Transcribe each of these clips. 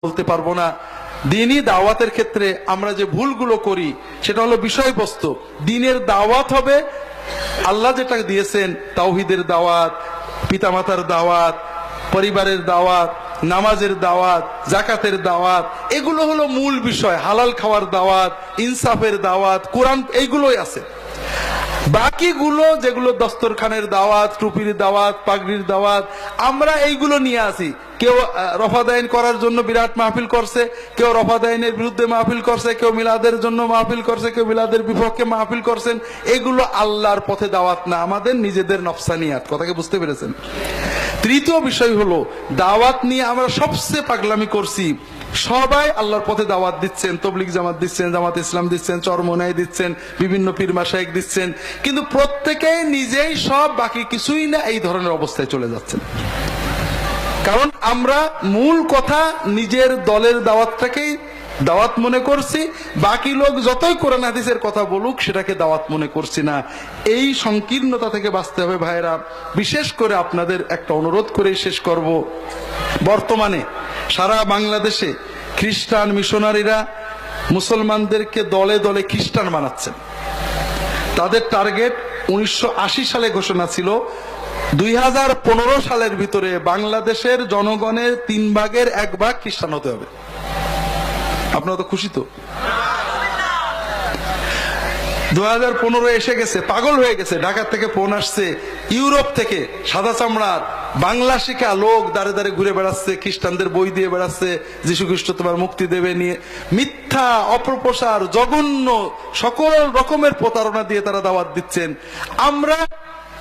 বলতে পারবো না। দিনই দাওয়াতের ক্ষেত্রে আমরা যে ভুলগুলো করি সেটা হলো বিষয়বস্তু। দিনের দাওয়াত হবে আল্লাহ যেটা দিয়েছেন, তাওহীদের দাওয়াত, পিতামাতার দাওয়াত, পরিবারের দাওয়াত, নামাজের দাওয়াত, জাকাতের দাওয়াত, এগুলো হলো মূল বিষয়। হালাল খাওয়ার দাওয়াত, ইনসাফের দাওয়াত, কোরআন, এইগুলোই আছে। বাকিগুলো যেগুলো দস্তরখানের দাওয়াত, টুপির দাওয়াত, পাগড়ির দাওয়াত, আমরা এইগুলো নিয়ে আসি। কেউ রফাদাইন করার জন্য বিরাট মাহফিল করছে, কেউ রফাদাইনের বিরুদ্ধে মাহফিল করছে, কেউ মিলাদের জন্য মাহফিল করছে, কেউ মিলাদের বিপক্ষে মাহফিল করছেন। এগুলো আল্লাহর পথে দাওয়াত না, আমাদের নিজেদের নফসানিয়াত। কথাকে বুঝতে পেরেছেন? তৃতীয় বিষয় হলো দাওয়াত নিয়ে আমরা সবচেয়ে পাগলামি করছি। সবাই আল্লাহর পথে দাওয়াত দিচ্ছেন, তবলিগ জামাত দিচ্ছেন, জামাত ইসলাম দিচ্ছেন, চরমোনাই দিচ্ছেন, বিভিন্ন পীর মাশায়েখ দিচ্ছেন, কিন্তু প্রত্যেকেই নিজেই সব, বাকি কিছুই না, এই ধরনের অবস্থায় চলে যাচ্ছেন। কারণ আমরা মূল কথা নিজের দলের দাওয়াতটাকেই দাওয়াত মনে করছি, বাকি লোক যতই কোরআন হাদিসের কথা বলুক সেটাকে দাওয়াত মনে করছি না। এই সংকীর্ণতা থেকে বাঁচতে হবে ভাইরা। বিশেষ করে আপনাদের একটা অনুরোধ করে শেষ করব। বর্তমানে সারা বাংলাদেশে খ্রিস্টান মিশনারিরা মুসলমানদেরকে দলে দলে খ্রিস্টান বানাচ্ছেন। তাদের টার্গেট 1980 সালে ঘোষণা ছিল 2015 সালের ভিতরে বাংলাদেশের জনগণের 3 ভাগের 1 ভাগ খ্রিস্টান হতে হবে। আপনারা তো খুশি তো? 2015 এসে গেছে, পাগল হয়ে গেছে। ঢাকা থেকে ফোন আসছে, ইউরোপ থেকে সাদা চামড়ার বাংলা শিখা লোক দাঁড়ে দাঁড়ে ঘুরে বেড়াচ্ছে, খ্রিস্টানদের বই দিয়ে বেড়াচ্ছে, যীশু খ্রিস্ট তোমার মুক্তি দেবে নিয়ে। মিথ্যা, অপপ্রচার, জঘন্য সকল রকমের প্রতারণা দিয়ে তারা দাওয়াত দিচ্ছেন। আমরা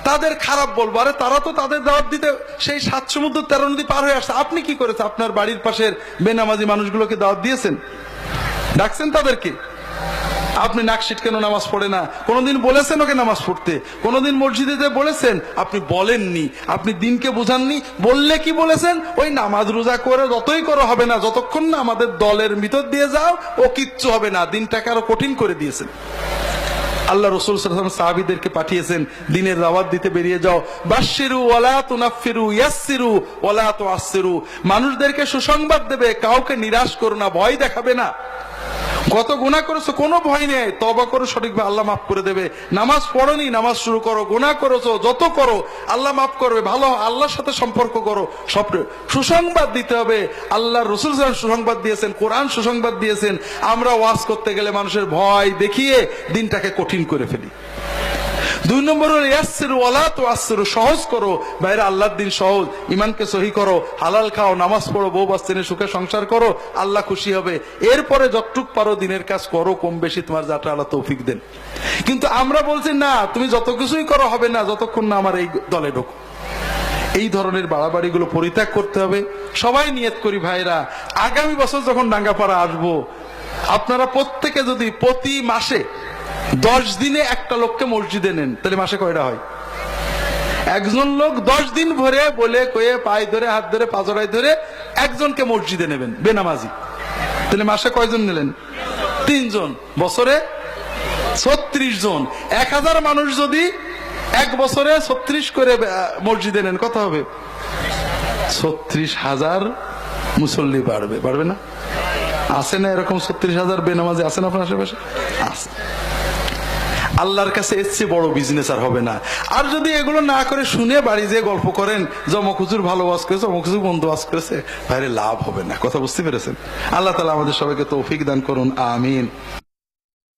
তাদের খারাপ বলবো? আরে তারা তো তাদের দাওয়াত দিতে সেই 7 সমুদ্র 13 নদী পার হয়ে আসছে। আপনি কি করেছেন? আপনার বাড়ির পাশের বেনামাজি মানুষগুলোকে দাওয়াত দিয়েছেন? ডাকছেন তাদেরকে? আপনি নাকশিট কেন নামাজ পড়ে না? কোনদিন বলেছেন ওকে নামাজ পড়তে? কোনদিন মসজিদে যে বলেছেন? আপনি বলেননি, আপনি দিনকে বোঝাননি। বললে কি বলেছেন? ওই নামাজ রোজা করে যতই করো হবে না, যতক্ষণ না আমাদের দলের ভিতর দিয়ে যাও ও কিচ্ছু হবে না। দিনটাকে আরো কঠিন করে দিয়েছেন। আল্লাহ রাসূল সাল্লাল্লাহু আলাইহি ওয়াসাল্লাম সাহাবীদেরকে পাঠিয়েছেন, দিনের দাওয়াত দিতে বেরিয়ে যাও। বাশশিরু ওয়ালা তুনাফিরু, ইয়াসসিরু ওয়ালা তুআসসিরু। মানুষদেরকে সুসংবাদ দেবে, কাউকে নিরাশ করো না, ভয় দেখাবে না। কত গুনাহ করেছো, কোনো ভয় নেই, তওবা করো, সঠিকভাবে আল্লাহ মাফ করে দেবে। নামাজ পড়োনি, নামাজ শুরু করো। গুনাহ করেছো, যত করো আল্লাহ মাফ করবে। ভালো আল্লাহর সাথে সম্পর্ক করো। সব সুসংবাদ দিতে হবে। আল্লাহ রাসূল সাল্লাল্লাহু আলাইহি ওয়াসাল্লাম সুসংবাদ দিয়েছেন, কোরআন সুসংবাদ দিয়েছেন। আমরা ওয়াজ করতে গেলে মানুষের ভয় দেখিয়ে দিনটাকে কঠিন করে ফেলি। 2 নম্বর হলো ইয়াসসিরু ওয়ালা তুআসসিরু, সহজ করো। বাইরে আল্লাহর দিন সহজ, ইমানকে সহি করো, হালাল খাও, নামাজ পড়ো, বউ বাচ্চা সুখে সংসার করো, আল্লাহ খুশি হবে। এরপরে যতটুক পারো দিনের কাজ করো, কম বেশি তোমার যাটা আল্লাহ তৌফিক দেন। কিন্তু আমরা বলছি না, তুমি যত কিছুই করো হবে না যতক্ষণ না আমার এই দলে ঢোকো। এই ধরনের বাড়াবাড়িগুলো পরিত্যাগ করতে হবে। সবাই নিয়ত করি ভাইরা, আগামী বছর যখন ডাঙ্গাপাড়া আসবো, আপনারা প্রত্যেকে যদি প্রতি মাসে 10 দিনে একটা লোককে মসজিদে নেন, তাহলে মাসে কয়টা হয়? একজন লোক 10 দিন ভরে বলে কয়ে পায়ে ধরে, হাত ধরে, পাজরায় ধরে একজনকে মসজিদে নেবেন, বেনামাজি। তাহলে মাসে কয়জন নিলেন? 3 জন। বছরে 36 জন। 1000 মানুষ যদি 1 বছরে 36 করে মসজিদে নেন, কত হবে? 36,000 মুসল্লি বাড়বে। বাড়বে না? আছে না এরকম 36,000 বেনামাজি? আছেন আপনার আশেপাশে? আছে। আল্লাহর কাছে এর চেয়ে বড় বিজনেস আর হবে না। আর যদি এগুলো না করে শুনে বাড়ি যেয়ে গল্প করেন, অমুক হুজুর ভালো ওয়াজ করেছে, অমুক হুজুর বন্ধু ওয়াজ করেছে, বাইরে লাভ হবে না। কথা বুঝতে পেরেছেন? আল্লাহ তাআলা আমাদের সবাইকে তৌফিক দান করুন। আমিন।